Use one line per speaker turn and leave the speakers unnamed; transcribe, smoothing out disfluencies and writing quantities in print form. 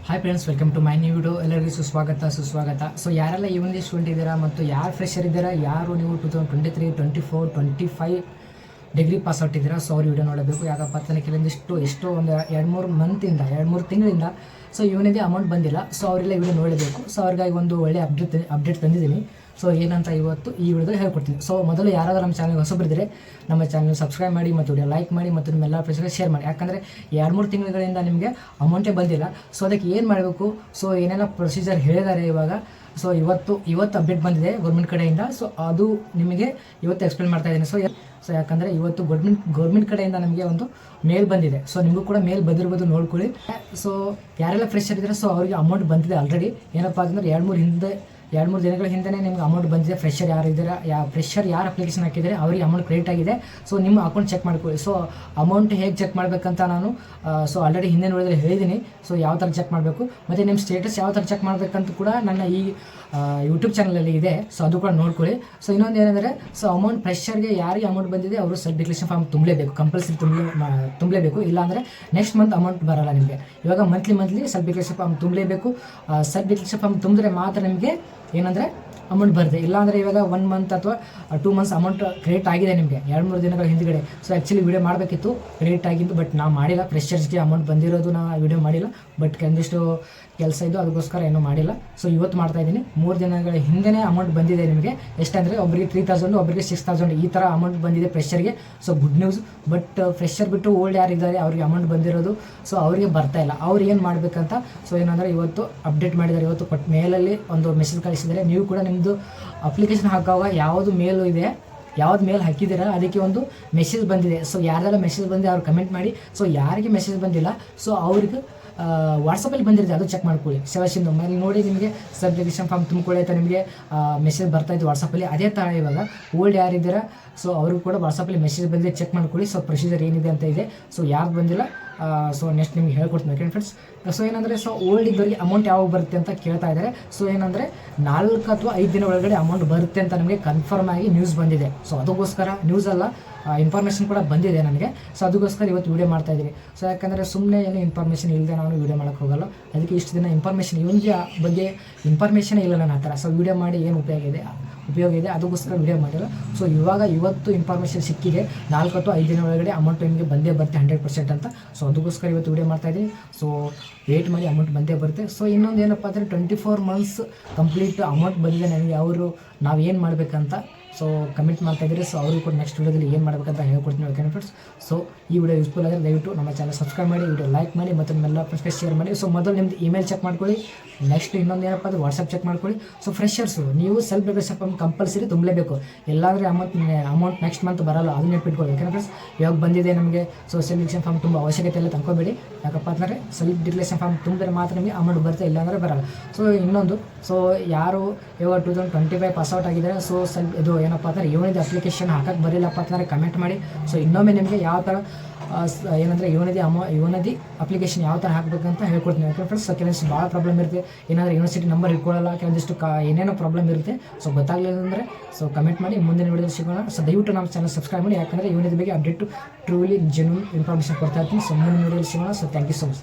Hi friends, welcome to my new video. ಎಲ್ಲರಿಗೂ ಸುಸ್ವಾಗತ. So ಯಾರೆಲ್ಲ ಈ ಒಂದು ಸ್ಟೂಡೆಂಟ್ ಇದ್ದೀರಾ ಮತ್ತು ಯಾರು ಫ್ರೆಶರ್ ಇದ್ದೀರಾ, ಯಾರು ನೀವು 2023, 24, 25 ಡಿಗ್ರಿ ಪಾಸ್ಔಟ್ ಇದ್ದೀರಾ, ಸೊ ಅವ್ರು ವಿಡಿಯೋ ನೋಡಬೇಕು. ಯಾಕಪ್ಪ ಅಂತಲೇ ಎಷ್ಟೋ ಒಂದು 2-3 ತಿಂಗಳಿಂದ ಸೊ ಇವನಿಗೆ ಅಮೌಂಟ್ ಬಂದಿಲ್ಲ. ಸೊ ಅವರೆಲ್ಲ ವಿಡಿಯೋ ನೋಡಬೇಕು. ಸೊ ಅವ್ರಿಗಾಗಿ ಒಂದು ಒಳ್ಳೆ ಅಪ್ಡೇಟ್ ತಂದಿದ್ದೀನಿ. ಸೊ ಏನಂತ ಇವತ್ತು ಈ ವಿಡಿಯೋದಲ್ಲಿ ಹೇಳ್ಕೊಡ್ತೀನಿ. ಸೊ ಮೊದಲು ಯಾರಾದರೂ ನಮ್ಮ ಚಾನಲ್ಗೆ ಹೊಸಬರಿದ್ದರೆ ನಮ್ಮ ಚಾನಲ್ ಸಬ್ಸ್ಕ್ರೈಬ್ ಮಾಡಿ ಮತ್ತು ವಿಡಿಯೋ ಲೈಕ್ ಮಾಡಿ ಮತ್ತು ನಿಮ್ಮೆಲ್ಲ ಫ್ರೆಂಡ್ಸ್ಗೆ ಶೇರ್ ಮಾಡಿ. ಯಾಕಂದರೆ 2-3 ತಿಂಗಳಿಂದ ನಿಮಗೆ ಅಮೌಂಟೇ ಬಂದಿಲ್ಲ. ಸೊ ಅದಕ್ಕೆ ಏನು ಮಾಡಬೇಕು, ಸೊ ಏನೆಲ್ಲ ಪ್ರೊಸೀಜರ್ ಹೇಳಿದ್ದಾರೆ ಇವಾಗ. ಸೊ ಇವತ್ತು ಅಪ್ಡೇಟ್ ಬಂದಿದೆ ಗೌರ್ಮೆಂಟ್ ಕಡೆಯಿಂದ. ಸೊ ಅದು ನಿಮಗೆ ಇವತ್ತು ಎಕ್ಸ್ಪ್ಲೇನ್ ಮಾಡ್ತಾ ಇದ್ದೀನಿ. ಸೊ ಯಾಕಂದರೆ ಇವತ್ತು ಗೌರ್ಮೆಂಟ್ ಕಡೆಯಿಂದ ನಮಗೆ ಒಂದು ಮೇಲ್ ಬಂದಿದೆ. ಸೊ ನಿಮಗೂ ಕೂಡ ಮೇಲ್ ಬಂದಿರ್ಬೋದು, ನೋಡ್ಕೊಳ್ಳಿ. ಸೊ ಯಾರೆಲ್ಲ ಫ್ರೆಶರ್ ಇದ್ದಾರೆ, ಸೊ ಅವರಿಗೆ ಅಮೌಂಟ್ ಬಂದಿದೆ ಆಲ್ರೆಡಿ. ಏನಪ್ಪ ಅಂತಂದರೆ 2-3 ದಿನಗಳ ಹಿಂದೆ ನಿಮ್ಗೆ ಅಮೌಂಟ್ ಬಂದಿದೆ. ಫ್ರೆಶರ್ ಯಾರು ಅಪ್ಲಿಕೇಶನ್ ಹಾಕಿದರೆ ಅವರಿಗೆ ಅಮೌಂಟ್ ಕ್ರೆಡಿಟ್ ಆಗಿದೆ. ಸೊ ನಿಮ್ಮ ಅಕೌಂಟ್ ಚೆಕ್ ಮಾಡ್ಕೊಳ್ಳಿ. ಸೊ ಅಮೌಂಟ್ ಹೇಗೆ ಚೆಕ್ ಮಾಡಬೇಕಂತ ನಾನು ಆಲ್ರೆಡಿ ಹಿಂದೆ ನೋಡಿದ್ರೆ ಹೇಳಿದ್ದೀನಿ. ಸೊ ಯಾವ ಥರ ಚೆಕ್ ಮಾಡಬೇಕು ಮತ್ತು ನಿಮ್ಮ ಸ್ಟೇಟಸ್ ಯಾವ ಥರ ಚೆಕ್ ಮಾಡಬೇಕಂತ ಕೂಡ ನನ್ನ ಈ ಯೂಟ್ಯೂಬ್ ಚಾನಲಲ್ಲಿ ಇದೆ. ಸೊ ಅದು ಕೂಡ ನೋಡ್ಕೊಳ್ಳಿ. ಸೊ ಇನ್ನೊಂದು ಏನಂದರೆ, ಸೊ ಅಮೌಂಟ್ ಫ್ರೆಶರ್ಗೆ ಯಾರಿಗೆ ಅಮೌಂಟ್ ಬಂದಿದೆ ಅವರು ಸೆಲ್ಫ್ ಡಿಕ್ಲರೇಷನ್ ಫಾರ್ಮ್ ತುಂಬಲೇಬೇಕು, ಕಂಪಲ್ಸರಿ ತುಂಬಲೇಬೇಕು. ಇಲ್ಲಾಂದರೆ ನೆಕ್ಸ್ಟ್ ಮಂತ್ ಅಮೌಂಟ್ ಬರೋಲ್ಲ ನಿಮಗೆ. ಇವಾಗ ಮಂತ್ಲಿ ಸೆಲ್ಫ್ ಡಿಕ್ಲರೇಷನ್ ಫಾರ್ಮ್ ತುಂಬಲೇಬೇಕು. ಸೆಲ್ಫ್ ಡಿಕ್ಲರೇಷನ್ ಫಾರ್ಮ್ ತುಂಬಿದ್ರೆ ಮಾತ್ರ ನಿಮಗೆ ಏನಂದರೆ ಅಮೌಂಟ್ ಬರುತ್ತೆ. ಇಲ್ಲಾಂದರೆ ಇವಾಗ 1 ಮಂತ್ ಅಥವಾ 2 ಮಂತ್ಸ್ ಅಮೌಂಟ್ ಕ್ರೆಡಿಟ್ ಆಗಿದೆ ನಿಮಗೆ 2-3 ದಿನಗಳ ಹಿಂದ್ಗಡೆ. ಸೊ ಆ್ಯಕ್ಚುಲಿ ವಿಡಿಯೋ ಮಾಡಬೇಕಿತ್ತು, ಕ್ರೆಡಿಟ್ ಆಗಿದ್ದು, ಬಟ್ ನಾವು ಮಾಡಿಲ್ಲ. ಫ್ರೆಶರ್ಸ್ಗೆ ಅಮೌಂಟ್ ಬಂದಿರೋದು ನಾವು ವಿಡಿಯೋ ಮಾಡಿಲ್ಲ. ಬಟ್ ಒಂದಿಷ್ಟು ಕೆಲಸ ಇದ್ದು ಅದಕ್ಕೋಸ್ಕರ ಏನೂ ಮಾಡಿಲ್ಲ. ಸೊ ಇವತ್ತು ಮಾಡ್ತಾಯಿದ್ದೀನಿ. 3 ದಿನಗಳ ಹಿಂದೆ ಅಮೌಂಟ್ ಬಂದಿದೆ ನಿಮಗೆ. ಎಷ್ಟಂದರೆ ಒಬ್ಬರಿಗೆ 3,000, ಒಬ್ಬರಿಗೆ 6,000 ಈ ಥರ ಅಮೌಂಟ್ ಬಂದಿದೆ ಫ್ರೆಶರ್ಗೆ. So good news. But fresher ಬಿಟ್ಟು ಓಲ್ಡ್ ಯಾರಿದ್ದಾರೆ ಅವ್ರಿಗೆ ಅಮೌಂಟ್ ಬಂದಿರೋದು, ಸೊ ಅವರಿಗೆ ಬರ್ತಾ ಇಲ್ಲ. ಅವ್ರು ಏನು ಮಾಡಬೇಕಂತ, ಸೊ ಏನಂದರೆ ಇವತ್ತು ಅಪ್ಡೇಟ್ ಮಾಡಿದ್ದಾರೆ. ಇವತ್ತು ಮೇಲಲ್ಲಿ ಒಂದು ಮೆಸೇಜ್ ಕಳಿಸಿದ್ದಾರೆ. ನೀವು ಕೂಡ ನಿಮ್ಮದು ಅಪ್ಲಿಕೇಶನ್ ಹಾಕುವಾಗ ಯಾವುದು ಮೇಲ್ ಹಾಕಿದ್ದೀರಾ ಅದಕ್ಕೆ ಒಂದು ಮೆಸೇಜ್ ಬಂದಿದೆ. ಸೊ ಯಾರೆಲ್ಲ ಮೆಸೇಜ್ ಬಂದಿದೆ ಅವ್ರು ಕಮೆಂಟ್ ಮಾಡಿ. ಸೊ ಯಾರಿಗೆ ಮೆಸೇಜ್ ಬಂದಿಲ್ಲ, ಸೊ ಅವ್ರಿಗೆ ವಾಟ್ಸಪ್ಪಲ್ಲಿ ಬಂದಿರುತ್ತೆ, ಅದು ಚೆಕ್ ಮಾಡ್ಕೊಳ್ಳಿ. ಸೆಲೆಕ್ಷನ್ ಮೇಲೆ ನೋಡಿ ನಿಮಗೆ ಸಬ್ ಡಿಕ್ಲರೇಷನ್ ಫಾರ್ಮ್ ತುಂಬಿಕೊಳ್ಳಿ ಅಂತ ನಿಮಗೆ ಮೆಸೇಜ್ ಬರ್ತಾಯಿತ್ತು ವಾಟ್ಸಪ್ಪಲ್ಲಿ. ಅದೇ ಥರ ಇವಾಗ ಓಲ್ಡ್ ಯಾರಿದ್ದೀರಾ, ಸೊ ಅವ್ರಿಗೂ ಕೂಡ ವಾಟ್ಸಪ್ಪಲ್ಲಿ ಮೆಸೇಜ್ ಬಂದಿದೆ, ಚೆಕ್ ಮಾಡ್ಕೊಳ್ಳಿ. ಸೊ ಪ್ರೊಸೀಜರ್ ಏನಿದೆ ಅಂತ ಇದೆ. ಸೊ ಯಾರು ಬಂದಿಲ್ಲ, ಸೊ ನೆಕ್ಸ್ಟ್ ನಿಮ್ಗೆ ಹೇಳ್ಕೊಡ್ತೀನಿ ಫ್ರೆಂಡ್ಸ್. ಸೊ ಏನಂದರೆ, ಸೊ ಓಲ್ಡ್ ಇದ್ದವರಿಗೆ ಅಮೌಂಟ್ ಯಾವಾಗ ಬರುತ್ತೆ ಅಂತ ಕೇಳ್ತಾ ಇದ್ದಾರೆ. ಸೊ ಏನಂದರೆ 4 ಅಥವಾ 5 ದಿನ ಒಳಗಡೆ ಅಮೌಂಟ್ ಬರುತ್ತೆ ಅಂತ ನಮಗೆ ಕನ್ಫರ್ಮ್ ಆಗಿ ನ್ಯೂಸ್ ಬಂದಿದೆ. ಸೊ ಅದಕ್ಕೋಸ್ಕರ ನ್ಯೂಸ್ ಅಲ್ಲ, ಇನ್ಫಾರ್ಮೇಷನ್ ಕೂಡ ಬಂದಿದೆ ನನಗೆ. ಸೊ ಅದಕ್ಕೋಸ್ಕರ ಇವತ್ತು ವೀಡಿಯೋ ಮಾಡ್ತಾ ಇದ್ದೀನಿ. ಸೊ ಯಾಕಂದರೆ ಸುಮ್ಮನೆ ಏನು ಇನ್ಫಾರ್ಮೇಷನ್ ಇಲ್ಲದೆ ನಾನು ವೀಡಿಯೋ ಮಾಡೋಕ್ಕೆ ಹೋಗಲ್ಲ. ಅದಕ್ಕೆ ಇಷ್ಟು ದಿನ ಇವನಿಗೆ ಬಗ್ಗೆ ಇನ್ಫಾರ್ಮೇಷನೇ ಇಲ್ಲ ನನ್ನ ಹತ್ರ. ಸೊ ವೀಡಿಯೋ ಮಾಡಿ ಏನು ಉಪಯೋಗ ಇದೆ ಅದಕ್ಕೋಸ್ಕರ ವೀಡಿಯೋ ಮಾಡಿಲ್ಲ. ಸೊ ಇವತ್ತು ಇನ್ಫಾರ್ಮೇಷನ್ ಸಿಕ್ಕಿದೆ. 4 ಅಥವಾ 5 ದಿನ ಒಳಗಡೆ ಅಮೌಂಟ್ ನಿಮಗೆ ಬಂದೇ ಬರುತ್ತೆ 100% ಅಂತ. ಸೊ ಅದಕ್ಕೋಸ್ಕರ ಇವತ್ತು ವೀಡಿಯೋ ಮಾಡ್ತಾಯಿದ್ದೀನಿ. ಸೊ ವೇಟ್ ಮಾಡಿ, ಅಮೌಂಟ್ ಬಂದೇ ಬರುತ್ತೆ. ಸೊ ಇನ್ನೊಂದು ಏನಪ್ಪ ಅಂದರೆ 24 ಮಂತ್ಸ್ ಕಂಪ್ಲೀಟ್ ಅಮೌಂಟ್ ಬಂದಿದೆ ನನಗೆ. ನಾವು ಏನು ಮಾಡಬೇಕಂತ ಸೊ ಕಮೆಂಟ್ ಮಾಡ್ತಾಯಿದ್ದೀರಿ. ಸೊ ಅವ್ರಿಗೆ ಕೂಡ ನೆಕ್ಸ್ಟ್ ವೀಡಿಯೋದಲ್ಲಿ ಏನು ಮಾಡಬೇಕಂತ ಹೇಳ್ಕೊಡ್ತೀನಿ. ಓಕೆ ಫ್ರೆಂಡ್ಸ್, ಸೊ ಈ ವಿಡಿಯೋ ಯೂಸ್ಫುಲ್ ಆದರೆ ದಯವಿಟ್ಟು ನಮ್ಮ ಚಾನಲ್ ಸಬ್ಸ್ಕ್ರೈಬ್ ಮಾಡಿ, ವಿಡಿಯೋ ಲೈಕ್ ಮಾಡಿ ಮತ್ತು ನಿಮ್ಮೆಲ್ಲ ಫ್ರೆಂಡ್ಸ್ಗೆ ಶೇರ್ ಮಾಡಿ. ಸೊ ಮೊದಲು ನಿಮ್ಮದು ಇಮೇಲ್ ಚೆಕ್ ಮಾಡ್ಕೊಳ್ಳಿ. ನೆಕ್ಸ್ಟ್ ಇನ್ನೊಂದು ಏನಪ್ಪ ಅಂದರೆ ವಾಟ್ಸಪ್ ಚೆಕ್ ಮಾಡ್ಕೊಳ್ಳಿ. ಸೊ ಫ್ರೆಶರ್ಸು ನೀವು ಸೆಲ್ಫ್ ಡಿಕ್ಲರೇಷನ್ ಫಾರ್ಮ್ ಕಂಪಲ್ಸರಿ ತುಂಬಲೇಬೇಕು. ಎಲ್ಲಾದರೆ ಅಮೌಂಟ್ ನೆಕ್ಸ್ಟ್ ಮಂತ್ ಬರೋಲ್ಲ, ಅದನ್ನ ನೆನಪಿಟ್ಕೊಳ್ಳಿ. ಓಕೆ ಫ್ರೆಂಡ್ಸ್, ಇವಾಗ ಬಂದಿದೆ ನಮಗೆ. ಸೊ ಸೆಲ್ಫ್ ಡಿಕ್ಲರೇಷನ್ ಫಾರ್ಮ್ ತುಂಬ ಅವಶ್ಯಕತೆ ಎಲ್ಲ ತಂದ್ಕೋಬೇಡಿ. ಯಾಕಪ್ಪ ಅಂದರೆ ಸೆಲ್ಫ್ ಡಿಕ್ಲರೇಷನ್ ಫಾರ್ಮ್ ತುಂಬಿದ್ರೆ ಮಾತ್ರ ನಿಮಗೆ ಅಮೌಂಟ್ ಬರುತ್ತೆ, ಇಲ್ಲಾಂದರೆ ಬರೋಲ್ಲ. ಸೊ ಇನ್ನೊಂದು, ಸೊ ಯಾರು ಇವಾಗ 2025 ಪಾಸ್ಔಟ್ ಆಗಿದ್ದಾರೆ, ಸೊ ಇದು ಏನಪ್ಪ ಅಂದರೆ ಇವನಿದೆ ಅಪ್ಲಿಕೇಶನ್ ಹಾಕಕ್ಕೆ ಬರಲಿಲ್ಲಪ್ಪ ಅಂತಂದರೆ ಕಮೆಂಟ್ ಮಾಡಿ. ಸೊ ಇನ್ನೊಮ್ಮೆ ನಿಮಗೆ ಯಾವ ಥರ ಏನಂದರೆ ಇವನದಿ ಅಪ್ಲಿಕೇಶನ್ ಯಾವ ಥರ ಹಾಕಬೇಕಂತ ಹೇಳ್ಕೊಡ್ತೀನಿ. ಓಕೆ ಫ್ರೆಂಡ್ಸ್, ಸೊ ಕೆಲವೊಂದಿಷ್ಟು ಭಾಳ ಪ್ರಾಬ್ಲಮ್ ಇರುತ್ತೆ. ಏನಾದರೂ ಯೂನಿವರ್ಸಿಟಿ ನಂಬರ್ ಇಟ್ಕೊಳ್ಳಲ್ಲ, ಕೆಲವೊಂದಿಷ್ಟು ಏನೇನೋ ಪ್ರಾಬ್ಲಮ್ ಇರುತ್ತೆ. ಸೊ ಗೊತ್ತಾಗಲಿಲ್ಲ ಅಂದರೆ ಸೊ ಕಮೆಂಟ್ ಮಾಡಿ, ಮುಂದಿನ ವಿಡಿಯೋದಲ್ಲಿ ಸಿಗೋಣ. ಸೊ ದಯವಿಟ್ಟು ನಮ್ಮ ಚಾನಲ್ ಸಬ್ಸ್ಕ್ರೈಬ್ ಮಾಡಿ. ಯಾಕಂದರೆ ಇವನದಿ ಬಗ್ಗೆ ಅಪ್ಡೇಟು ಟ್ರೂಲಿ ಜೆನ್ಯೂನ್ ಇನ್ಫಾರ್ಮೇಷನ್ ಕೊಡ್ತಾ ಇರ್ತೀನಿ. ಸೊ ಮುಂದಿನ ವಿಡಿಯೋದಲ್ಲಿ ಸಿಗೋಣ. So thank you so much.